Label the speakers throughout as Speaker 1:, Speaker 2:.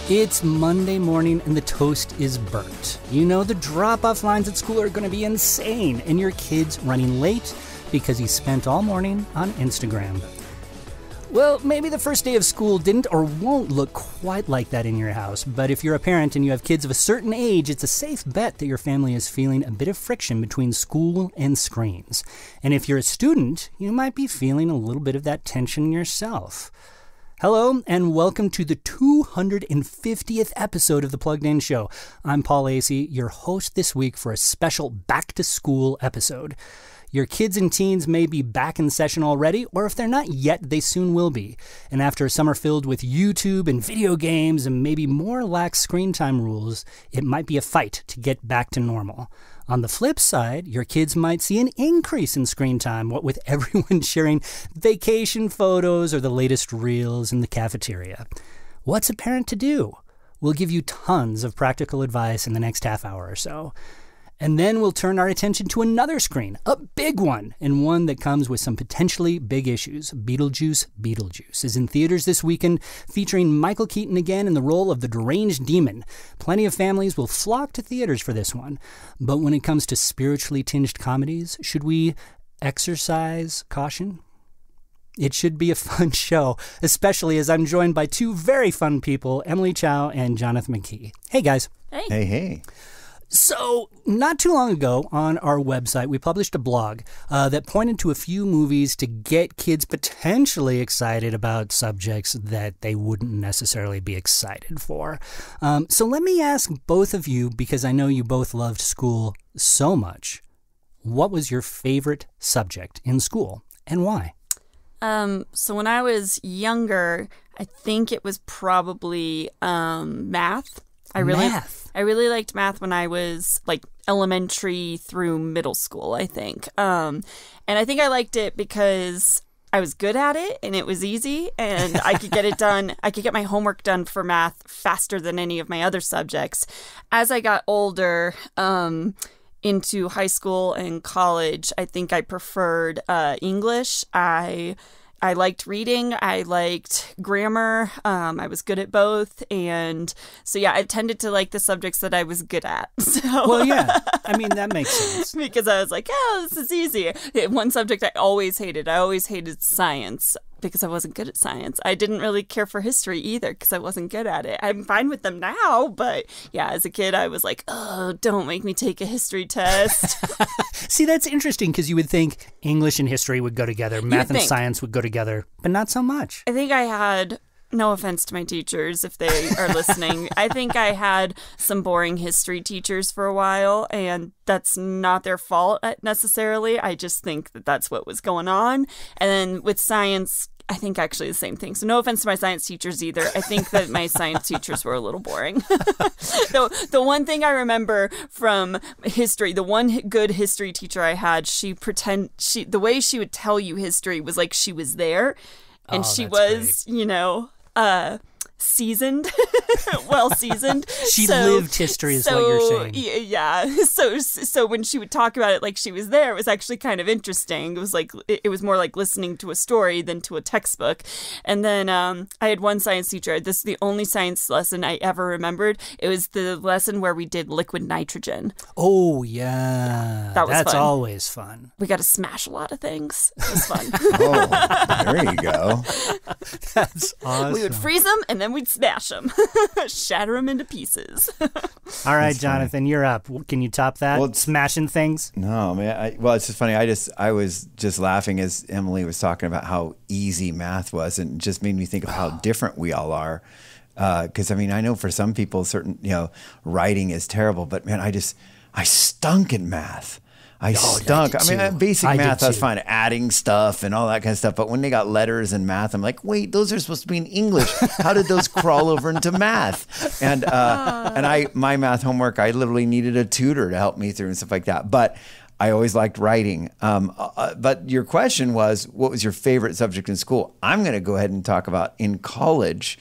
Speaker 1: It's Monday morning and the toast is burnt. You know the drop-off lines at school are going to be insane, and your kid's running late because he spent all morning on Instagram. Well, maybe the first day of school didn't or won't look quite like that in your house, but if you're a parent and you have kids of a certain age, it's a safe bet that your family is feeling a bit of friction between school and screens. And if you're a student, you might be feeling a little bit of that tension yourself. Hello, and welcome to the 250th episode of The Plugged In Show. I'm Paul Acey, your host this week for a special back-to-school episode. Your kids and teens may be back in session already, or if they're not yet, they soon will be. And after a summer filled with YouTube and video games and maybe more lax screen time rules, it might be a fight to get back to normal. On the flip side, your kids might see an increase in screen time, what with everyone sharing vacation photos or the latest reels in the cafeteria. What's a parent to do? We'll give you tons of practical advice in the next half hour or so. And then we'll turn our attention to another screen, a big one, and one that comes with some potentially big issues. Beetlejuice is in theaters this weekend, featuring Michael Keaton again in the role of the deranged demon. Plenty of families will flock to theaters for this one. But when it comes to spiritually tinged comedies, should we exercise caution? It should be a fun show, especially as I'm joined by two very fun people, Emily Chow and Jonathan McKee. Hey, guys.
Speaker 2: Hey. Hey.
Speaker 1: So, not too long ago on our website, we published a blog that pointed to a few movies to get kids potentially excited about subjects that they wouldn't necessarily be excited for. So let me ask both of you, because I know you both loved school so much, what was your favorite subject in school and why?
Speaker 3: So when I was younger, I think it was probably math. I really liked math when I was like elementary through middle school, I think. And I think I liked it because I was good at it and it was easy and I could get it done. I could get my homework done for math faster than any of my other subjects. As I got older, into high school and college, I think I preferred English. I liked reading. I liked grammar. I was good at both. And so, yeah, I tended to like the subjects that I was good at. So.
Speaker 1: Well, yeah. I mean, that makes sense.
Speaker 3: Because I was like, oh, this is easy. One subject I always hated science because I wasn't good at science. I didn't really care for history either because I wasn't good at it. I'm fine with them now. But yeah, as a kid, I was like, oh, don't make me take a history test.
Speaker 1: See, that's interesting because you would think English and history would go together, math and science would go together, but not so much.
Speaker 3: I think I had, no offense to my teachers if they are listening, I think I had some boring history teachers for a while, and that's not their fault necessarily. I just think that that's what was going on. And then with science, I think actually the same thing. So no offense to my science teachers either. I think that my science teachers were a little boring. The one thing I remember from history, the one good history teacher I had, the way she would tell you history was like she was there. And she was, great. Seasoned, well seasoned.
Speaker 1: She lived history is what you're saying.
Speaker 3: Yeah. So when she would talk about it like she was there, it was actually kind of interesting. It was like, it was more like listening to a story than to a textbook. And then I had one science teacher. This is the only science lesson I ever remembered. It was the lesson where we did liquid nitrogen.
Speaker 1: Oh, yeah. That's fun. Always fun.
Speaker 3: We got to smash a lot of things. It was fun.
Speaker 2: Oh, there you go.
Speaker 1: That's awesome.
Speaker 3: We would freeze them and then we'd smash them, shatter them into pieces.
Speaker 1: All right, Jonathan, you're up. Can you top that? Well, smashing things?
Speaker 2: No, man. It's just funny. I was just laughing as Emily was talking about how easy math was, and it just made me think of how different we all are. Because I know for some people, certain writing is terrible, but man, I stunk at math. I stunk. Basic math, I was fine. Adding stuff and all that kind of stuff. But when they got letters and math, I'm like, wait, those are supposed to be in English. How did those crawl over into math? And my math homework, I literally needed a tutor to help me through and stuff like that. But I always liked writing. But your question was, what was your favorite subject in school? I'm going to go ahead and talk about in college.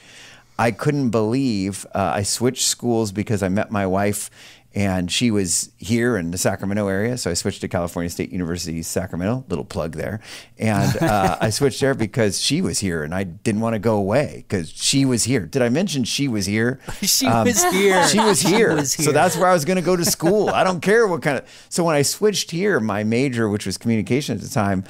Speaker 2: I couldn't believe I switched schools because I met my wife and she was here in the Sacramento area. So I switched to California State University, Sacramento, little plug there. And I switched there because she was here and I didn't want to go away because she was here. Did I mention she was here?
Speaker 1: She was here.
Speaker 2: She was here.
Speaker 1: She was here.
Speaker 2: So that's where I was going to go to school. I don't care what kind of. So when I switched here, my major, which was communication at the time,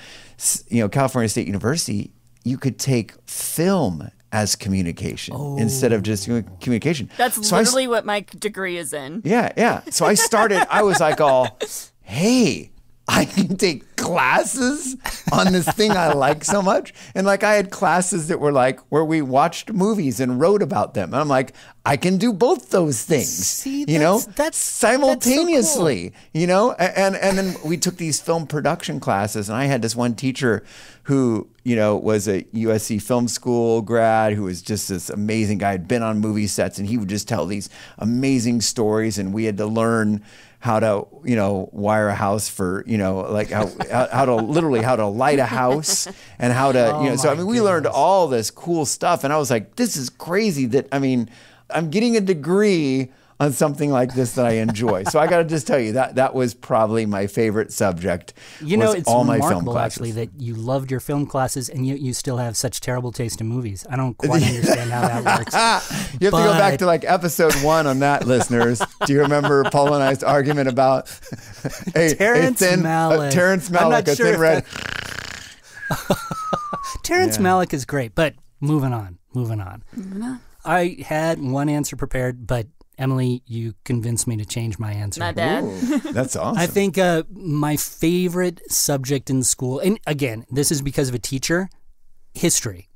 Speaker 2: California State University, you could take film as communication instead of just communication.
Speaker 3: That's literally what my degree is in.
Speaker 2: Yeah. So I was like, hey, I can take classes on this thing I like so much. And like I had classes that were like where we watched movies and wrote about them. And I'm like, I can do both those things,
Speaker 1: See,
Speaker 2: that's simultaneously,
Speaker 1: that's so cool.
Speaker 2: And then we took these film production classes and I had this one teacher who, was a USC film school grad who was just this amazing guy, had been on movie sets and he would just tell these amazing stories and we had to learn how to, wire a house for, like how to light a house and how to, we learned all this cool stuff. And I was like, this is crazy that, I'm getting a degree on something like this that I enjoy. So I got to just tell you that was probably my favorite subject.
Speaker 1: It's
Speaker 2: all my
Speaker 1: remarkable
Speaker 2: film classes.
Speaker 1: actually that you loved your film classes and yet you still have such terrible taste in movies. I don't quite understand how that works.
Speaker 2: You have to go back to like episode 1 on that, listeners. Do you remember Paul and I's argument about
Speaker 1: Terrence Malick?
Speaker 2: Terrence Malick,
Speaker 1: sure
Speaker 2: thin red.
Speaker 1: Terrence Malick is great, but moving on. I had one answer prepared, but Emily, you convinced me to change my answer.
Speaker 3: My bad.
Speaker 2: Ooh, that's awesome.
Speaker 1: I think my favorite subject in school, and again, this is because of a teacher, history.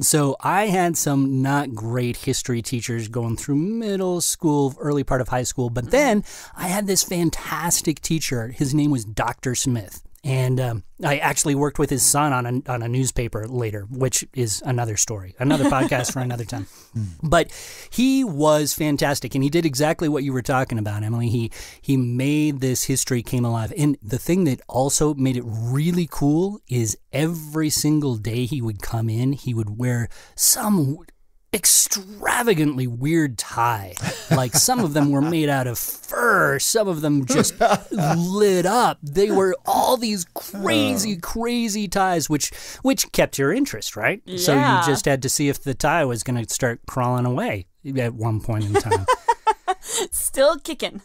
Speaker 1: So I had some not great history teachers going through middle school, early part of high school, but then I had this fantastic teacher. His name was Dr. Smith. And I actually worked with his son on a newspaper later, which is another story, another podcast for another time. But he was fantastic, and he did exactly what you were talking about, Emily. He made this history came alive. And the thing that also made it really cool is every single day he would come in, he would wear some extravagantly weird tie. Like some of them were made out of fur, some of them just lit up. They were all these crazy ties, which kept your interest, right?
Speaker 3: Yeah.
Speaker 1: So you just had to see if the tie was going to start crawling away at one point in time.
Speaker 3: Still kicking.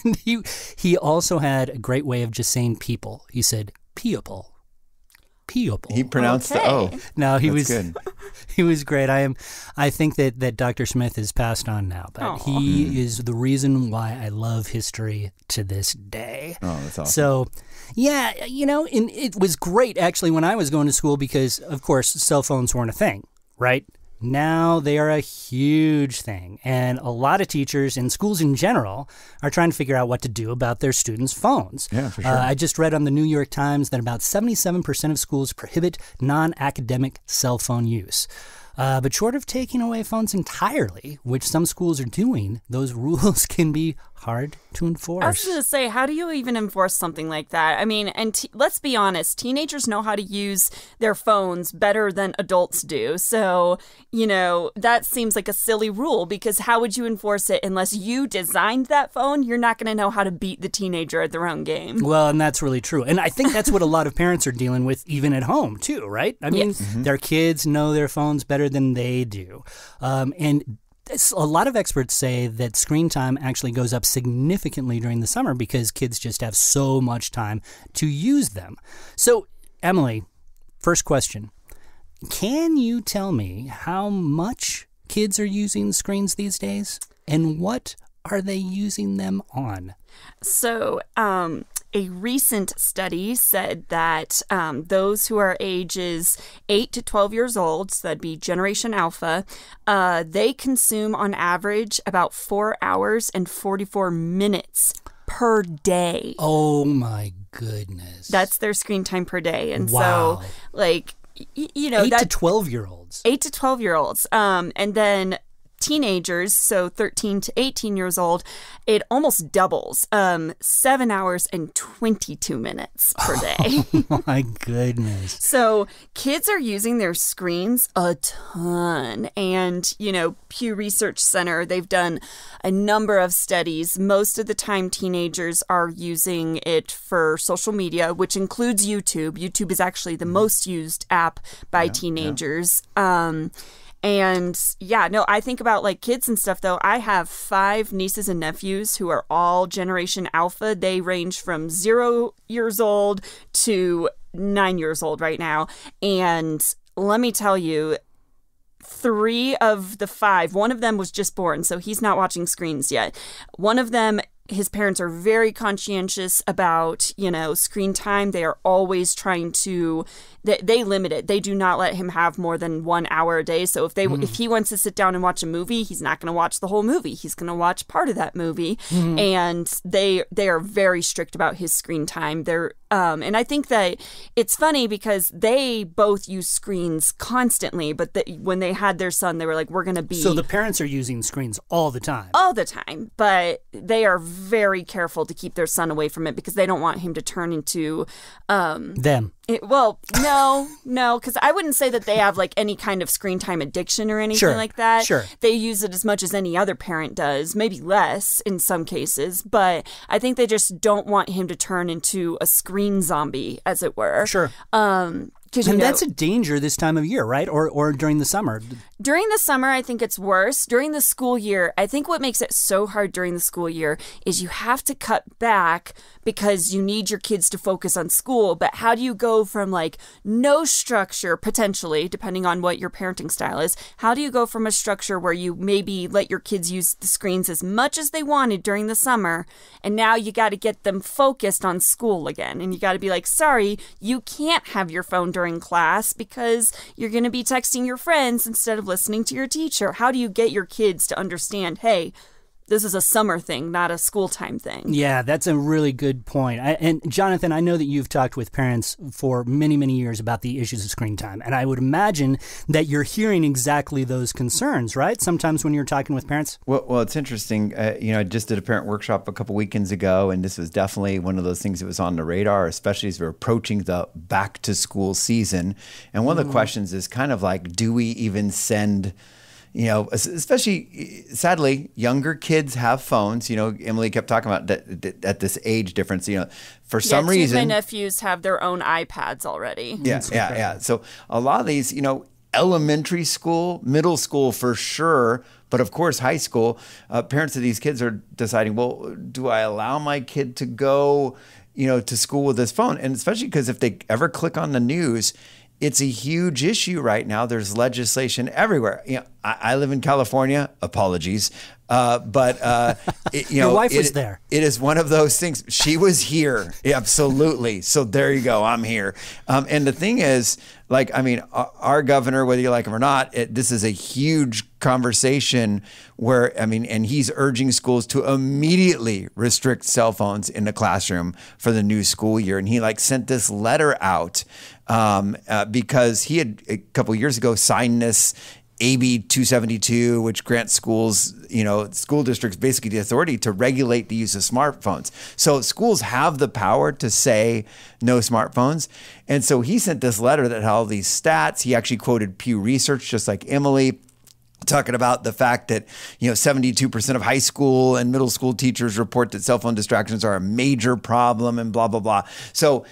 Speaker 1: And he also had a great way of just saying people. He said people.
Speaker 2: He pronounced the O.
Speaker 1: No, he
Speaker 2: That's
Speaker 1: was
Speaker 2: good.
Speaker 1: He was great. I think that Dr. Smith is passed on now, but he is the reason why I love history to this day.
Speaker 2: Oh, that's awesome.
Speaker 1: So, yeah, and it was great actually when I was going to school because, of course, cell phones weren't a thing, right? Now they are a huge thing, and a lot of teachers and schools in general are trying to figure out what to do about their students' phones.
Speaker 2: Yeah, for sure.
Speaker 1: I just read on the New York Times that about 77% of schools prohibit non-academic cell phone use. But short of taking away phones entirely, which some schools are doing, those rules can be hard to enforce.
Speaker 3: I was going to say, how do you even enforce something like that? I mean, and let's be honest, teenagers know how to use their phones better than adults do. So, that seems like a silly rule because how would you enforce it unless you designed that phone? You're not going to know how to beat the teenager at their own game.
Speaker 1: Well, and that's really true. And I think that's what a lot of parents are dealing with even at home too, right? I mean, their kids know their phones better than they do. And a lot of experts say that screen time actually goes up significantly during the summer because kids just have so much time to use them. So, Emily, first question. Can you tell me how much kids are using screens these days? And what are they using them on?
Speaker 3: So, a recent study said that those who are ages 8 to 12 years old, so that'd be Generation Alpha, they consume on average about 4 hours and 44 minutes per day.
Speaker 1: Oh, my goodness.
Speaker 3: That's their screen time per day. And
Speaker 1: wow.
Speaker 3: So, 8
Speaker 1: to 12-year-olds.
Speaker 3: 8 to 12-year-olds. And then teenagers, so 13 to 18 years old, it almost doubles, 7 hours and 22 minutes per day.
Speaker 1: Oh my goodness.
Speaker 3: So kids are using their screens a ton. And, Pew Research Center, they've done a number of studies. Most of the time, teenagers are using it for social media, which includes YouTube. YouTube is actually the most used app by teenagers. I think about like kids and stuff, though. I have 5 nieces and nephews who are all Generation Alpha. They range from 0 years old to 9 years old right now. And let me tell you, 3 of the 5, one of them was just born, so he's not watching screens yet. One of them, his parents are very conscientious about, screen time. They are always trying to, they limit it. They do not let him have more than 1 hour a day. So if he wants to sit down and watch a movie, he's not going to watch the whole movie. He's going to watch part of that movie. And they are very strict about his screen time. And I think that it's funny because they both use screens constantly, but when they had their son, they were like, we're going to be...
Speaker 1: So the parents are using screens all the time.
Speaker 3: All the time. But they are very careful to keep their son away from it because they don't want him to turn into...
Speaker 1: them.
Speaker 3: No, because I wouldn't say that they have like any kind of screen time addiction or anything like that.
Speaker 1: Sure.
Speaker 3: They use it as much as any other parent does, maybe less in some cases, but I think they just don't want him to turn into a screen zombie, as it were.
Speaker 1: Sure. And that's a danger this time of year, right? Or during the summer.
Speaker 3: During the summer, I think it's worse. During the school year, I think what makes it so hard during the school year is you have to cut back because you need your kids to focus on school. But how do you go from like no structure, potentially, depending on what your parenting style is, how do you go from a structure where you maybe let your kids use the screens as much as they wanted during the summer, and now you got to get them focused on school again. And you got to be like, sorry, you can't have your phone during class because you're going to be texting your friends instead of listening to your teacher. How do you get your kids to understand, hey, this is a summer thing, not a school time thing?
Speaker 1: Yeah, that's a really good point. And Jonathan, I know that you've talked with parents for many, many years about the issues of screen time. And I would imagine that you're hearing exactly those concerns, right? Sometimes when you're talking with parents.
Speaker 2: Well, it's interesting. I just did a parent workshop a couple weekends ago, and this was definitely one of those things that was on the radar, especially as we're approaching the back to school season. And one of the questions is kind of like, do we even send... especially, sadly, younger kids have phones. Emily kept talking about that at this age difference. For some reason,
Speaker 3: my nephews have their own iPads already.
Speaker 2: Yeah. So a lot of these, elementary school, middle school for sure, but of course high school, parents of these kids are deciding, well, do I allow my kid to go, to school with this phone? And especially because if they ever click on the news, it's a huge issue right now. There's legislation everywhere. I live in California. Apologies. But
Speaker 1: your wife was there.
Speaker 2: It is one of those things. She was here. Absolutely. So there you go. I'm here. And the thing is, our governor, whether you like him or not, this is a huge conversation where, and he's urging schools to immediately restrict cell phones in the classroom for the new school year. And he sent this letter out because he had a couple of years ago signed this AB 272, which grants schools, school districts basically the authority to regulate the use of smartphones. So schools have the power to say no smartphones. And so he sent this letter that had all these stats. He actually quoted Pew Research, just like Emily, talking about the fact that 72% of high school and middle school teachers report that cell phone distractions are a major problem and blah, blah, blah. So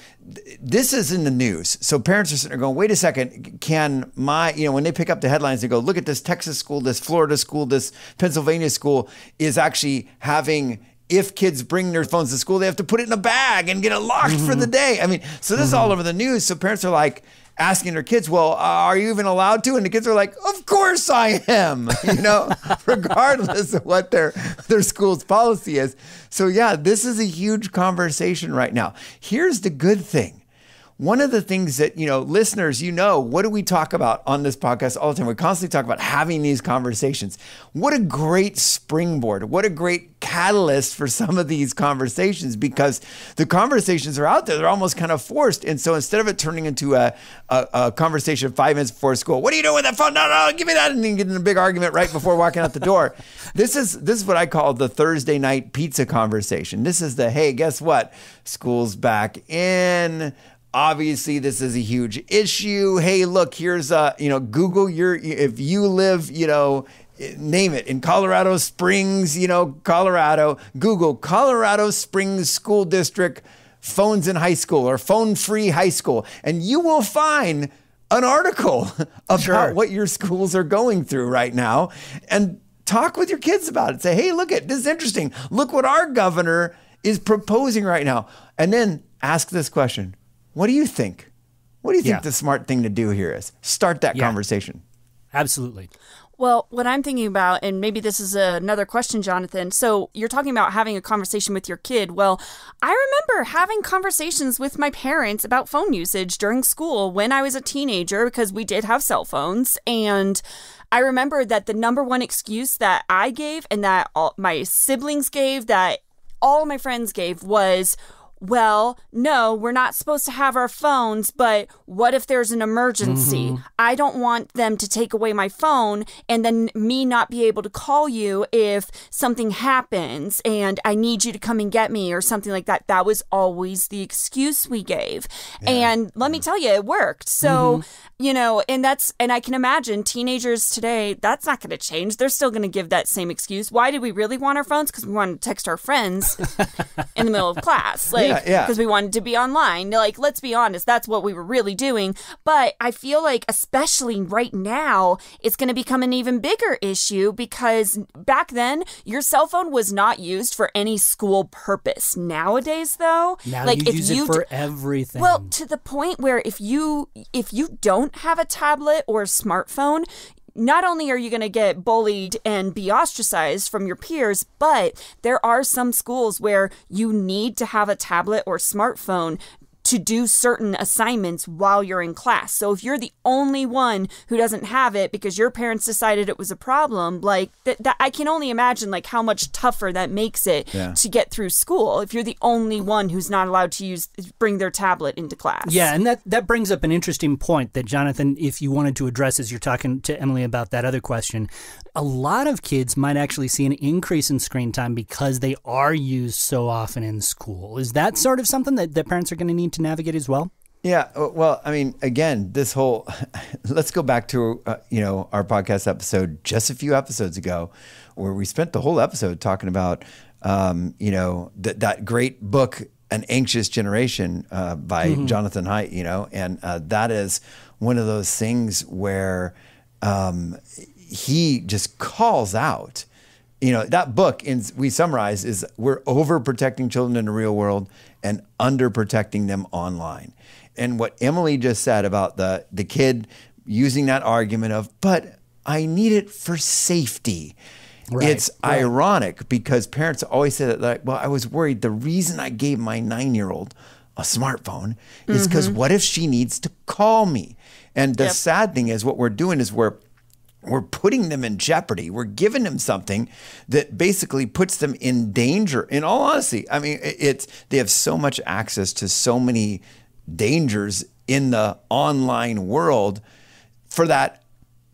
Speaker 2: this is in the news. So parents are sitting there going, wait a second, can when they pick up the headlines, they go, look at this Texas school, this Florida school, this Pennsylvania school is actually having, if kids bring their phones to school, they have to put it in a bag and get it locked for the day. So this is all over the news. So parents are like, asking their kids, well, are you even allowed to? And the kids are like, of course I am, regardless of what their school's policy is. So yeah, this is a huge conversation right now. Here's the good thing. one of the things that, listeners, what do we talk about on this podcast all the time? We constantly talk about having these conversations. What a great springboard. What a great catalyst for some of these conversations, because the conversations are out there. They're almost kind of forced. And so instead of it turning into a conversation 5 minutes before school, what are you doing with that phone? No, give me that. And then get in a big argument right before walking out the door. This is what I call the Thursday night pizza conversation. This is the, hey, guess what? School's back in. Obviously, this is a huge issue. Hey, look, here's Google if you live, name it, in Colorado Springs, Colorado, Google Colorado Springs School District phones in high school or phone-free high school, and you will find an article about what your schools are going through right now, and talk with your kids about it. Say, hey, look, this is interesting. Look what our governor is proposing right now. And then ask this question. What do you think? What do you think the smart thing to do here is? Start that conversation.
Speaker 1: Absolutely.
Speaker 3: Well, what I'm thinking about, and maybe this is another question, Jonathan. So you're talking about having a conversation with your kid. Well, I remember having conversations with my parents about phone usage during school when I was a teenager, because we did have cell phones. And I remember that the number one excuse that I gave and that all my siblings gave, that all my friends gave, was, well, no, we're not supposed to have our phones, but what if there's an emergency? Mm-hmm. I don't want them to take away my phone and then me not be able to call you if something happens and I need you to come and get me or something like that. That was always the excuse we gave. Yeah. And let me tell you, it worked. So, and I can imagine teenagers today, that's not going to change. They're still going to give that same excuse. Why did we really want our phones? Because we wanted to text our friends in the middle of class. Because we wanted to be online. Like, let's be honest, that's what we were really doing. But I feel like, especially right now, it's going to become an even bigger issue, because back then, your cell phone was not used for any school purpose. Nowadays, though,
Speaker 1: now you use it for everything.
Speaker 3: Well, to the point where if you don't have a tablet or a smartphone, not only are you going to get bullied and be ostracized from your peers, but there are some schools where you need to have a tablet or smartphone to do certain assignments while you're in class. So if you're the only one who doesn't have it because your parents decided it was a problem, like that I can only imagine like how much tougher that makes it to get through school if you're the only one who's not allowed to bring their tablet into class.
Speaker 1: Yeah, and that brings up an interesting point that, Jonathan, if you wanted to address as you're talking to Emily about that other question, a lot of kids might actually see an increase in screen time because they are used so often in school. Is that sort of something that parents are going to need to navigate as well?
Speaker 2: Yeah. Well, I mean, again, let's go back to, our podcast episode just a few episodes ago, where we spent the whole episode talking about, that great book, An Anxious Generation, by Jonathan Haidt, and that is one of those things where he just calls out, that book, we summarize, is we're overprotecting children in the real world and underprotecting them online. And what Emily just said about the kid using that argument of, but I need it for safety. Right, it's ironic because parents always say that, like, well, I was worried. The reason I gave my 9-year-old a smartphone is because what if she needs to call me? And the sad thing is what we're doing is we're putting them in jeopardy. We're giving them something that basically puts them in danger. In all honesty, I mean, they have so much access to so many dangers in the online world for that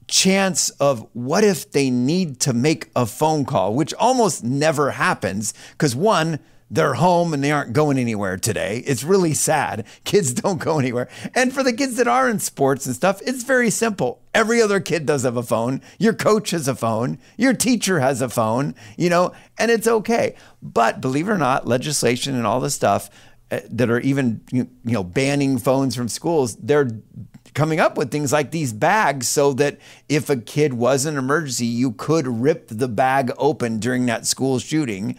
Speaker 2: chance of what if they need to make a phone call, which almost never happens because, one, they're home and they aren't going anywhere today. It's really sad. Kids don't go anywhere. And for the kids that are in sports and stuff, it's very simple. Every other kid does have a phone. Your coach has a phone. Your teacher has a phone, and it's okay. But believe it or not, legislation and all this stuff that are even, banning phones from schools, they're coming up with things like these bags so that if a kid was in an emergency, you could rip the bag open during that school shooting,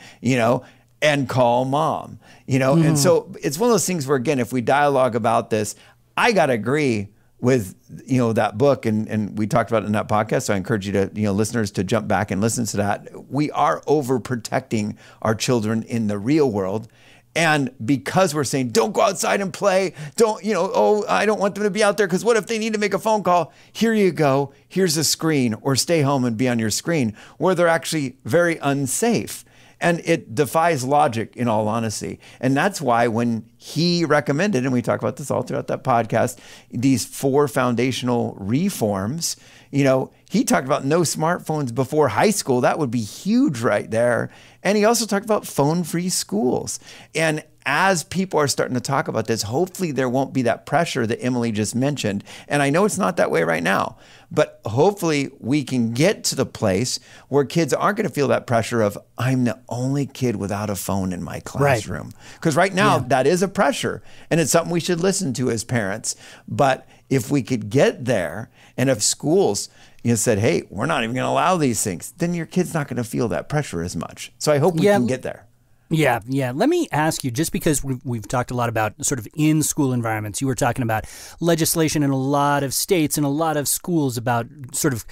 Speaker 2: and call mom, And so it's one of those things where, again, if we dialogue about this, I got to agree with, that book. And we talked about it in that podcast. So I encourage you to, listeners to jump back and listen to that. We are overprotecting our children in the real world. And because we're saying, don't go outside and play, I don't want them to be out there because what if they need to make a phone call? Here you go. Here's a screen, or stay home and be on your screen, where they're actually very unsafe. And it defies logic, in all honesty. And that's why when he recommended, and we talk about this all throughout that podcast, these 4 foundational reforms, he talked about no smartphones before high school. That would be huge right there. And he also talked about phone-free schools. And as people are starting to talk about this, hopefully there won't be that pressure that Emily just mentioned. And I know it's not that way right now, but hopefully we can get to the place where kids aren't going to feel that pressure of, I'm the only kid without a phone in my classroom. Because right now that is a pressure, and it's something we should listen to as parents. But if we could get there, and if schools said, hey, we're not even going to allow these things, then your kid's not going to feel that pressure as much. So I hope we can get there.
Speaker 1: Yeah. Let me ask you, just because we've talked a lot about sort of in-school environments, you were talking about legislation in a lot of states and a lot of schools about sort of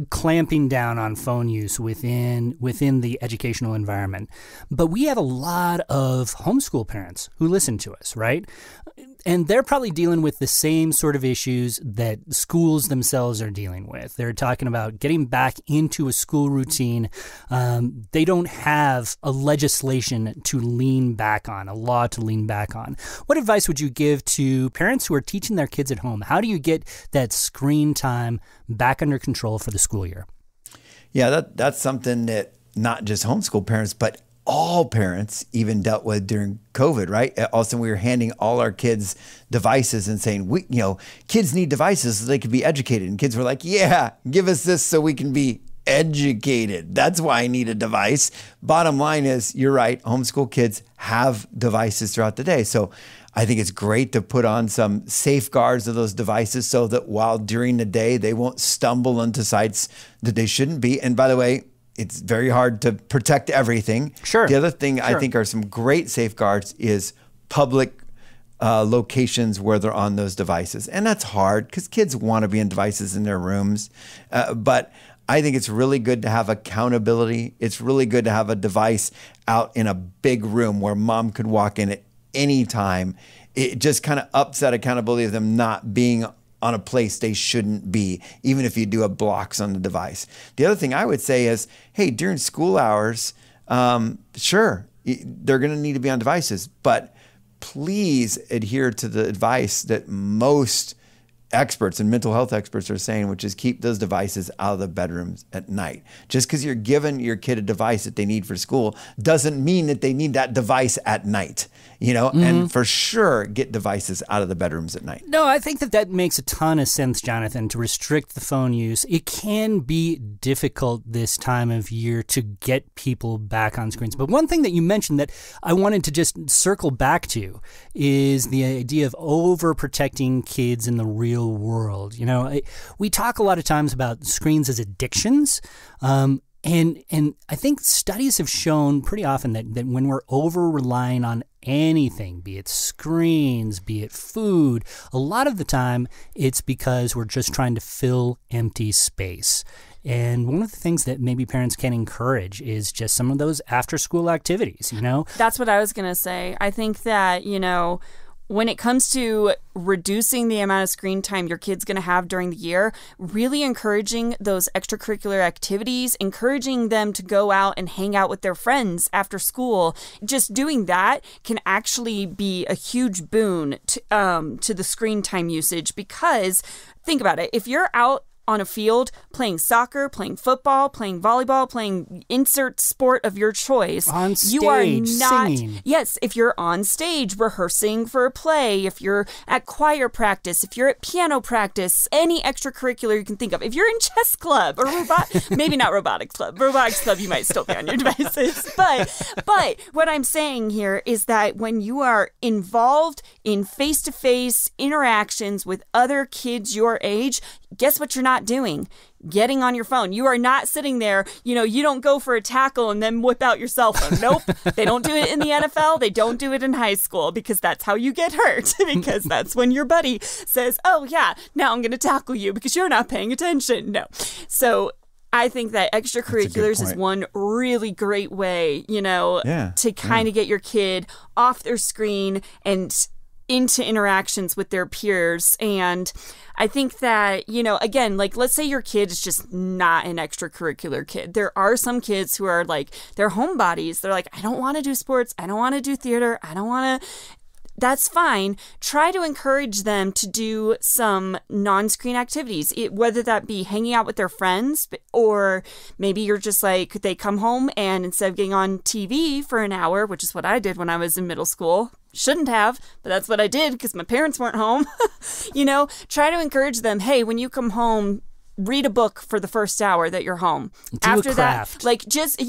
Speaker 1: clamping down on phone use within the educational environment. But we have a lot of homeschool parents who listen to us, right? And they're probably dealing with the same sort of issues that schools themselves are dealing with. They're talking about getting back into a school routine. They don't have a legislation to lean back on, a law to lean back on. What advice would you give to parents who are teaching their kids at home? How do you get that screen time back under control for the school year?
Speaker 2: Yeah, that's something that not just homeschool parents, but all parents even dealt with during COVID, right? Also, we were handing all our kids devices and saying, kids need devices so they can be educated. And kids were like, yeah, give us this so we can be educated. That's why I need a device. Bottom line is, you're right. Homeschool kids have devices throughout the day. So I think it's great to put on some safeguards of those devices so that while during the day, they won't stumble into sites that they shouldn't be. And by the way, it's very hard to protect everything. Sure. The other thing I think are some great safeguards is public locations where they're on those devices. And that's hard because kids want to be in devices in their rooms. But I think it's really good to have accountability. It's really good to have a device out in a big room where mom could walk in at any time. It just kind of ups that accountability of them not being on a place they shouldn't be, even if you do a blocks on the device. The other thing I would say is, hey, during school hours, sure, they're going to need to be on devices, but please adhere to the advice that most experts and mental health experts are saying, which is keep those devices out of the bedrooms at night. Just because you're giving your kid a device that they need for school doesn't mean that they need that device at night. And for sure, get devices out of the bedrooms at night.
Speaker 1: No, I think that makes a ton of sense, Jonathan, to restrict the phone use. It can be difficult this time of year to get people back on screens. But one thing that you mentioned that I wanted to just circle back to is the idea of overprotecting kids in the real world. We talk a lot of times about screens as addictions. And I think studies have shown pretty often that when we're over-relying on anything, be it screens, be it food, a lot of the time it's because we're just trying to fill empty space. And one of the things that maybe parents can encourage is just some of those after-school activities,
Speaker 3: That's what I was going to say. I think that, when it comes to reducing the amount of screen time your kid's going to have during the year, really encouraging those extracurricular activities, encouraging them to go out and hang out with their friends after school, just doing that can actually be a huge boon to the screen time usage. Because think about it, if you're out on a field playing soccer, playing football, playing volleyball, playing insert sport of your choice.
Speaker 1: On stage,
Speaker 3: you are not,
Speaker 1: singing.
Speaker 3: Yes, if you're on stage rehearsing for a play, if you're at choir practice, if you're at piano practice, any extracurricular you can think of. If you're in chess club or maybe not robotics club. Robotics club, you might still be on your devices. But what I'm saying here is that when you are involved in face-to-face interactions with other kids your age, guess what you're not doing? Getting on your phone. You are not sitting there, you don't go for a tackle and then whip out your cell phone. Nope. They don't do it in the NFL. They don't do it in high school because that's how you get hurt. Because that's when your buddy says, oh yeah, now I'm going to tackle you because you're not paying attention. No. So I think that extracurriculars is one really great way, to kind of get your kid off their screen and into interactions with their peers. And I think that, again, like, let's say your kid is just not an extracurricular kid. There are some kids who are like, they're homebodies. They're like, I don't want to do sports. I don't want to do theater. I don't want to. That's fine. Try to encourage them to do some non-screen activities, whether that be hanging out with their friends, or maybe you're just like, they come home and instead of getting on TV for an hour, which is what I did when I was in middle school, shouldn't have, but that's what I did because my parents weren't home. Try to encourage them, hey, when you come home, read a book for the first hour that you're home.
Speaker 1: After that,
Speaker 3: like, just,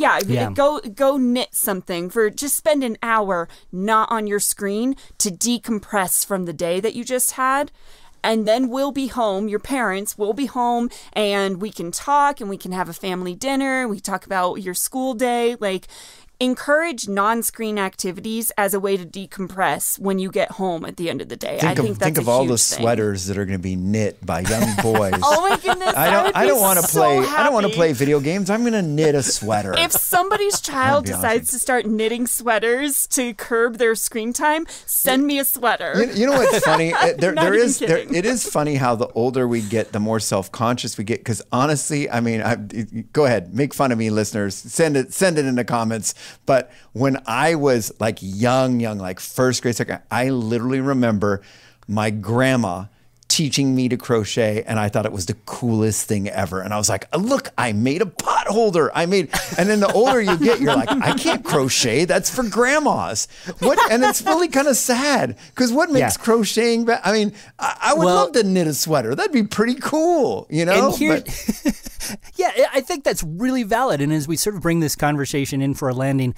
Speaker 3: go knit something just spend an hour not on your screen to decompress from the day that you just had. And then we'll be home, your parents will be home, and we can talk and we can have a family dinner. We talk about your school day. Like, encourage non-screen activities as a way to decompress when you get home at the end of the day.
Speaker 2: Think of all the sweaters that are going to be knit by young boys.
Speaker 3: Oh my goodness!
Speaker 2: I don't want to play. I don't want to play video games. I'm going to knit a sweater.
Speaker 3: If somebody's child decides to start knitting sweaters to curb their screen time, send me a sweater.
Speaker 2: You know what's funny? It is funny how the older we get, the more self-conscious we get. Because honestly, I mean, go ahead, make fun of me, listeners. Send it in the comments. But when I was like young, like first grade, second, I literally remember my grandma teaching me to crochet, and I thought it was the coolest thing ever. And I was like, look, I made a pot holder. And then the older you get, you're like, I can't crochet. That's for grandmas. And it's really kind of sad because what makes crocheting bad? I mean, I would love to knit a sweater. That'd be pretty cool,
Speaker 1: And here, I think that's really valid. And as we sort of bring this conversation in for a landing,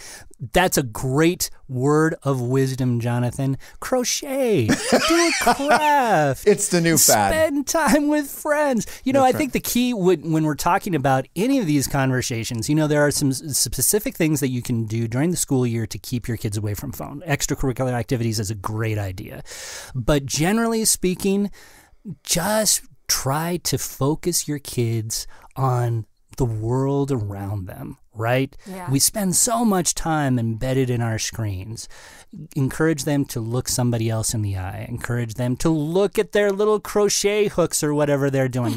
Speaker 1: that's a great word of wisdom, Jonathan. Crochet, do a craft.
Speaker 2: It's the new fad.
Speaker 1: Spend time with friends. I think the key when we're talking about any of these conversations, there are some specific things that you can do during the school year to keep your kids away from phone. Extracurricular activities is a great idea. But generally speaking, just try to focus your kids on the world around them, right?
Speaker 3: Yeah.
Speaker 1: We spend so much time embedded in our screens. Encourage them to look somebody else in the eye. Encourage them to look at their little crochet hooks or whatever they're doing.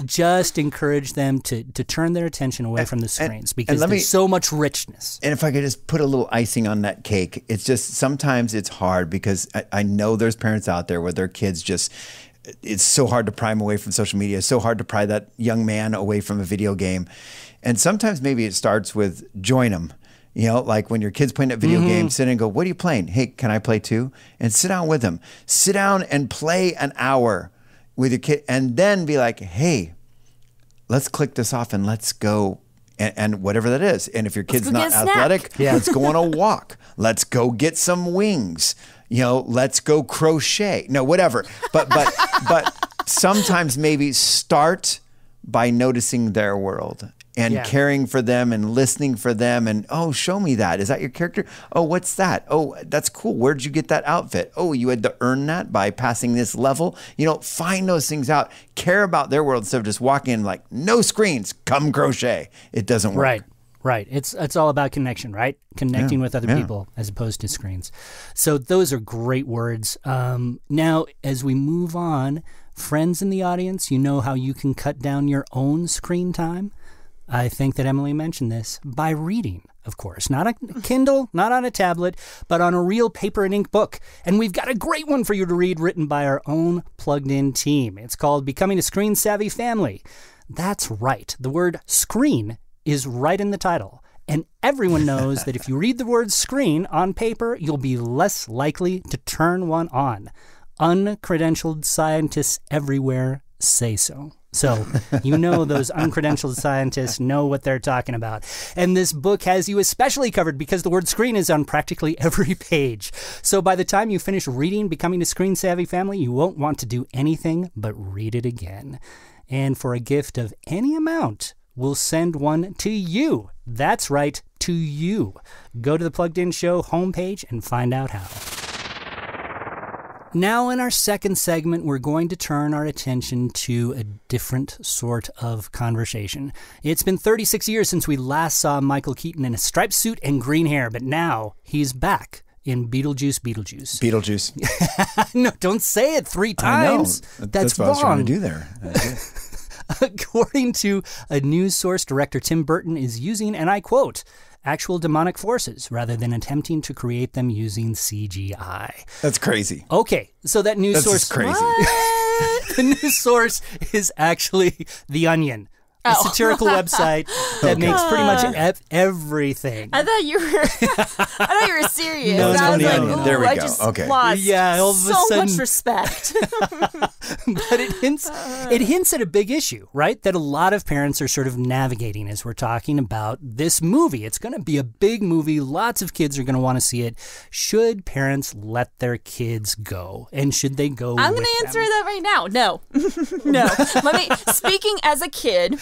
Speaker 1: Just encourage them to turn their attention away from the screens because there's so much richness.
Speaker 2: And if I could just put a little icing on that cake, it's just sometimes it's hard because I know there's parents out there where their kids just... It's so hard to pry them away from social media. It's so hard to pry that young man away from a video game. And sometimes maybe it starts with join them. Like when your kid's playing that video game, sit and go, what are you playing? Hey, can I play too? And sit down with them. Sit down and play an hour with your kid and then be like, hey, let's click this off and let's go. And whatever that is. And if your kid's not athletic, let's go on a walk. Let's go get some wings. Let's go crochet. No, whatever. But sometimes maybe start by noticing their world and caring for them and listening for them. And, oh, show me that. Is that your character? Oh, what's that? Oh, that's cool. Where'd you get that outfit? Oh, you had to earn that by passing this level. Find those things out. Care about their world instead of just walking in like, no screens, come crochet. It doesn't work.
Speaker 1: Right. It's all about connection, right? Connecting with other people as opposed to screens. So those are great words. Now, as we move on, friends in the audience, you know how you can cut down your own screen time? I think that Emily mentioned this by reading, of course. Not a Kindle, not on a tablet, but on a real paper and ink book. And we've got a great one for you to read written by our own plugged-in team. It's called Becoming a Screen-Savvy Family. That's right. The word screen is right in the title. And everyone knows that if you read the word screen on paper, you'll be less likely to turn one on. Uncredentialed scientists everywhere say so. So, those uncredentialed scientists know what they're talking about. And this book has you especially covered because the word screen is on practically every page. So by the time you finish reading Becoming a Screen-Savvy Family, you won't want to do anything but read it again. And for a gift of any amount, we'll send one to you. That's right, to you. Go to the Plugged In Show homepage and find out how. Now, in our second segment, we're going to turn our attention to a different sort of conversation. It's been 36 years since we last saw Michael Keaton in a striped suit and green hair, but now he's back in Beetlejuice.
Speaker 2: Beetlejuice.
Speaker 1: No, don't say it 3 times.
Speaker 2: I know.
Speaker 1: That's
Speaker 2: what
Speaker 1: wrong.
Speaker 2: I was trying to do there.
Speaker 1: According to a news source, director Tim Burton is using, and I quote, actual demonic forces rather than attempting to create them using CGI.
Speaker 2: That's crazy.
Speaker 1: Okay, so that news source...
Speaker 2: That's crazy.
Speaker 1: The news source is actually The Onion, a satirical website that makes pretty much everything.
Speaker 3: I thought you were serious.
Speaker 1: No,
Speaker 3: I was like,
Speaker 2: there we
Speaker 3: I
Speaker 2: go.
Speaker 3: just
Speaker 2: Okay.
Speaker 3: lost
Speaker 1: all of a
Speaker 3: so
Speaker 1: sudden,
Speaker 3: much respect.
Speaker 1: But it hints at a big issue, right? That a lot of parents are sort of navigating as we're talking about this movie. It's going to be a big movie. Lots of kids are going to want to see it. Should parents let their kids go? And should they go
Speaker 3: I'm going to answer that right now. No. No. Speaking as a kid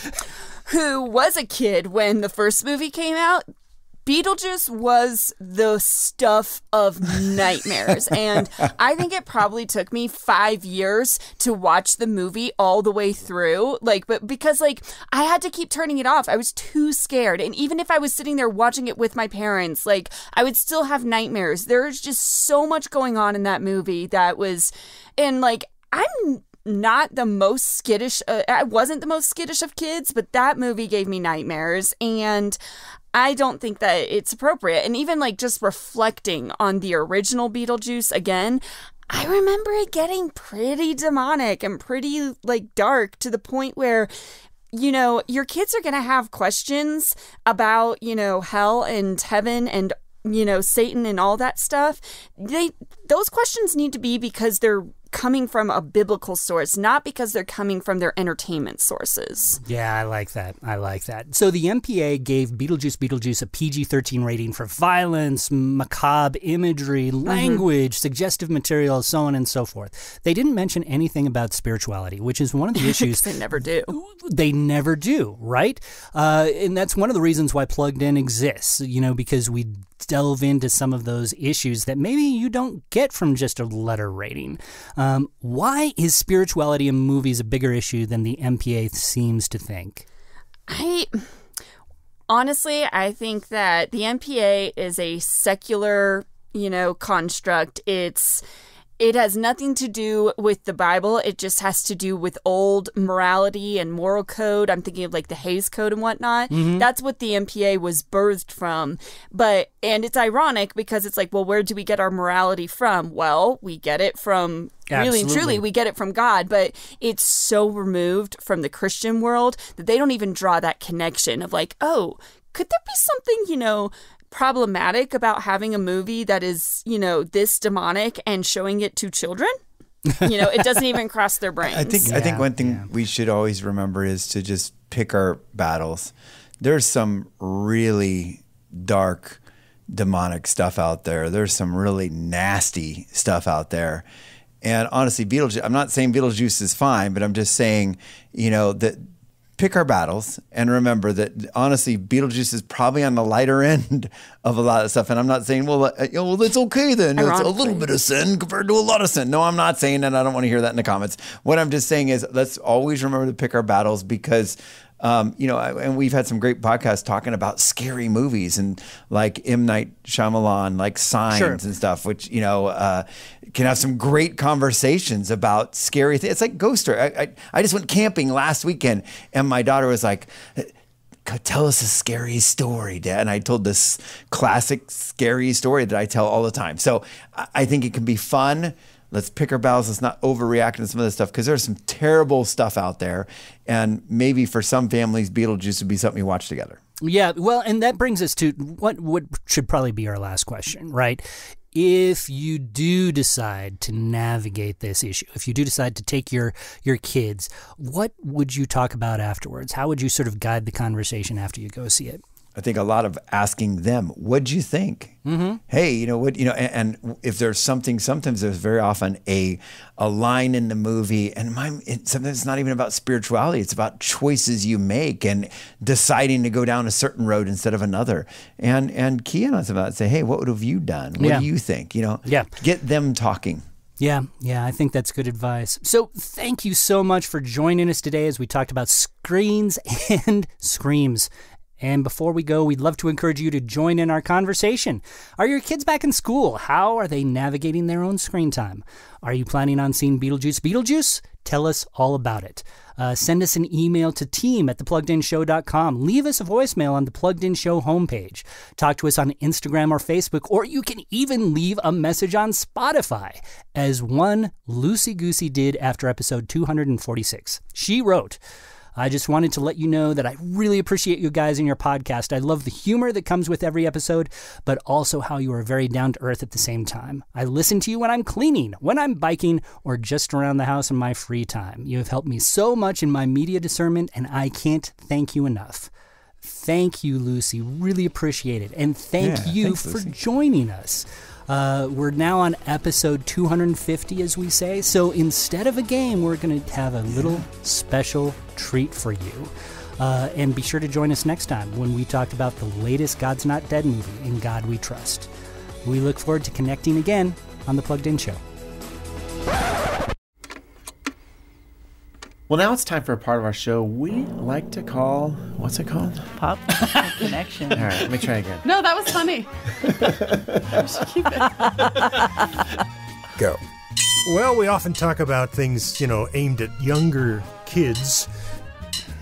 Speaker 3: who was a kid when the first movie came out, Beetlejuice was the stuff of nightmares. And I think it probably took me 5 years to watch the movie all the way through. Because I had to keep turning it off. I was too scared. And even if I was sitting there watching it with my parents, I would still have nightmares. There's just so much going on in that movie that was, and I'm not the most skittish. I wasn't the most skittish of kids, but that movie gave me nightmares. And I don't think that it's appropriate. And even just reflecting on the original Beetlejuice again, I remember it getting pretty demonic and pretty dark to the point where, your kids are going to have questions about, hell and heaven and, Satan and all that stuff. Those questions need to be because they're coming from a biblical source, not because they're coming from their entertainment sources.
Speaker 1: Yeah, I like that. So the MPA gave Beetlejuice a PG-13 rating for violence, macabre imagery, language, suggestive material, so on and so forth. They didn't mention anything about spirituality, which is one of the issues.
Speaker 3: They never do.
Speaker 1: They never do, right? And that's one of the reasons why Plugged In exists, because we delve into some of those issues that maybe you don't get from just a letter rating. Why is spirituality in movies a bigger issue than the MPA seems to think?
Speaker 3: Honestly, I think that the MPA is a secular, construct. It has nothing to do with the Bible. It just has to do with old morality and moral code. I'm thinking of the Hays Code and whatnot. Mm-hmm. That's what the MPA was birthed from. And it's ironic because it's well, where do we get our morality from? Well, we get it from, really and truly, we get it from God. But it's so removed from the Christian world that they don't even draw that connection of oh, could there be something, problematic about having a movie that is, this demonic and showing it to children? It doesn't even cross their brains.
Speaker 2: I think one thing we should always remember is to just pick our battles. There's some really dark, demonic stuff out there. There's some really nasty stuff out there. And honestly, Beetlejuice, I'm not saying Beetlejuice is fine, but I'm just saying, that pick our battles and remember that honestly, Beetlejuice is probably on the lighter end of a lot of stuff. And I'm not saying, well, it's okay then. It's a little bit of sin compared to a lot of sin. No, I'm not saying that. I don't want to hear that in the comments. What I'm just saying is let's always remember to pick our battles because and we've had some great podcasts talking about scary movies and M. Night Shyamalan, Signs and stuff, which, can have some great conversations about scary things. It's like Ghost Story. I just went camping last weekend and my daughter was like, tell us a scary story, Dad. And I told this classic scary story that I tell all the time. So I think it can be fun. Let's pick our battles. Let's not overreact to some of this stuff because there's some terrible stuff out there. And maybe for some families, Beetlejuice would be something you watch together.
Speaker 1: Yeah, well, and that brings us to what should probably be our last question, right? If you do decide to navigate this issue, if you do decide to take your kids, what would you talk about afterwards? How would you sort of guide the conversation after you go see it?
Speaker 2: I think a lot of asking them, what'd you think? Mm-hmm. Hey, and if there's something, sometimes there's very often a line in the movie, and sometimes it's not even about spirituality. It's about choices you make and deciding to go down a certain road instead of another. And key in on some of that. Say, hey, what would have you done? What do you think? Get them talking.
Speaker 1: Yeah, I think that's good advice. So thank you so much for joining us today as we talked about screens and screams. And before we go, we'd love to encourage you to join in our conversation. Are your kids back in school? How are they navigating their own screen time? Are you planning on seeing Beetlejuice? Tell us all about it. Send us an email to team@thepluggedinshow.com. Leave us a voicemail on the Plugged In Show homepage. Talk to us on Instagram or Facebook, or you can even leave a message on Spotify, as one Lucy Goosey did after episode 246. She wrote, I just wanted to let you know that I really appreciate you guys and your podcast. I love the humor that comes with every episode, but also how you are very down to earth at the same time. I listen to you when I'm cleaning, when I'm biking, or just around the house in my free time. You have helped me so much in my media discernment, and I can't thank you enough. Thank you, Lucy. Really appreciate it. And thanks, for joining us. We're now on episode 250, as we say. So instead of a game, we're going to have a little special treat for you. And be sure to join us next time when we talk about the latest God's Not Dead movie, In God We Trust. We look forward to connecting again on The Plugged In Show.
Speaker 4: Well, now it's time for a part of our show we like to call, what's it called?
Speaker 5: Pop Connection.
Speaker 4: All right, let me try again.
Speaker 6: No, that was funny. We should keep it.
Speaker 7: Go. Well, we often talk about things, aimed at younger kids.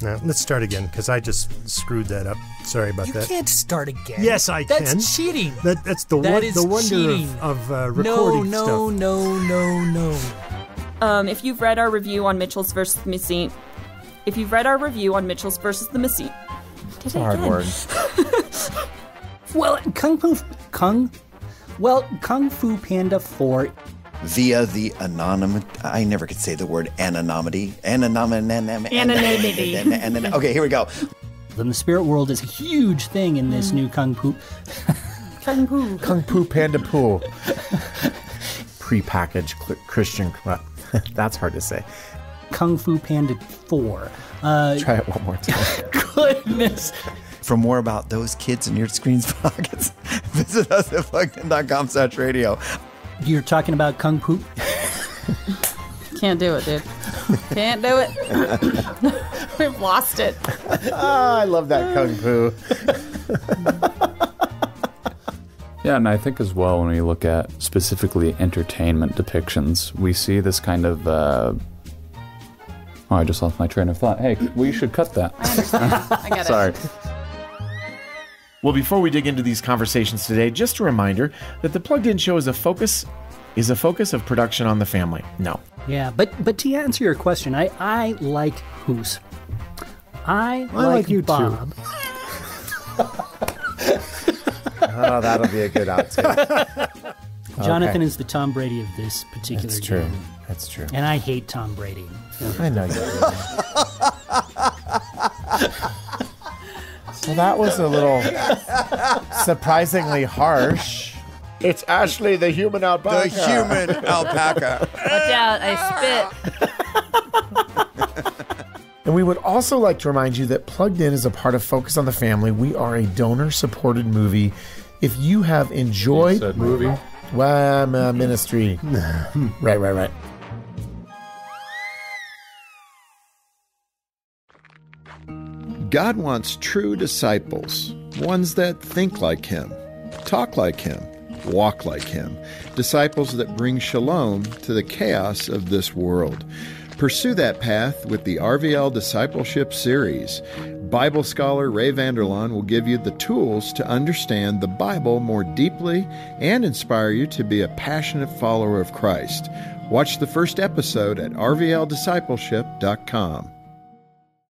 Speaker 7: Now, let's start again, because I just screwed that up. Sorry about that.
Speaker 1: You can't start again.
Speaker 7: Yes, I can.
Speaker 1: That's cheating.
Speaker 7: That's the wonder of recording stuff.
Speaker 1: No.
Speaker 3: If you've read our review on Mitchell's versus the Machine, It's a hard word.
Speaker 1: Kung Fu Panda 4.
Speaker 2: Via the I never could say the word anonymity.
Speaker 3: Anonymity.
Speaker 2: Okay, here we go.
Speaker 1: The spirit world is a huge thing in this new Kung Fu.
Speaker 4: Kung Fu Panda Poo. Prepackaged Christian. That's hard to say.
Speaker 1: Kung Fu Panda 4.
Speaker 4: Try it one more time.
Speaker 1: Goodness.
Speaker 2: For more about those kids in your screen's pockets, visit us at pluggedin.com/radio.
Speaker 1: You're talking about Kung Fu?
Speaker 6: Can't do it, dude. Can't do it. We've lost it.
Speaker 4: I love that Kung Fu.
Speaker 8: Yeah, and I think as well when we look at specifically entertainment depictions, we see this kind of... I just lost my train of thought. Hey, we should cut that.
Speaker 6: I understand. I get it.
Speaker 8: Sorry.
Speaker 4: Well, before we dig into these conversations today, just a reminder that the Plugged In Show is a focus of production on the family. No.
Speaker 1: Yeah, but to answer your question, I like Who's. I like you Bob.
Speaker 4: Too. Oh, that'll be a good outtake.
Speaker 1: Jonathan is the Tom Brady of this particular
Speaker 4: That's true.
Speaker 1: game.
Speaker 4: That's true.
Speaker 1: And I hate Tom Brady.
Speaker 4: I know you do. So that was a little surprisingly harsh. It's Ashley, the human alpaca.
Speaker 2: The human alpaca.
Speaker 5: Watch out, I spit.
Speaker 4: And we would also like to remind you that Plugged In is a part of Focus on the Family. We are a donor-supported movie. If you have enjoyed...
Speaker 8: You said movie?
Speaker 4: Well, ministry. Right.
Speaker 9: God wants true disciples, ones that think like Him, talk like Him, walk like Him, disciples that bring shalom to the chaos of this world. Pursue that path with the RVL Discipleship Series. Bible scholar Ray Vanderlaan will give you the tools to understand the Bible more deeply and inspire you to be a passionate follower of Christ. Watch the first episode at rvldiscipleship.com.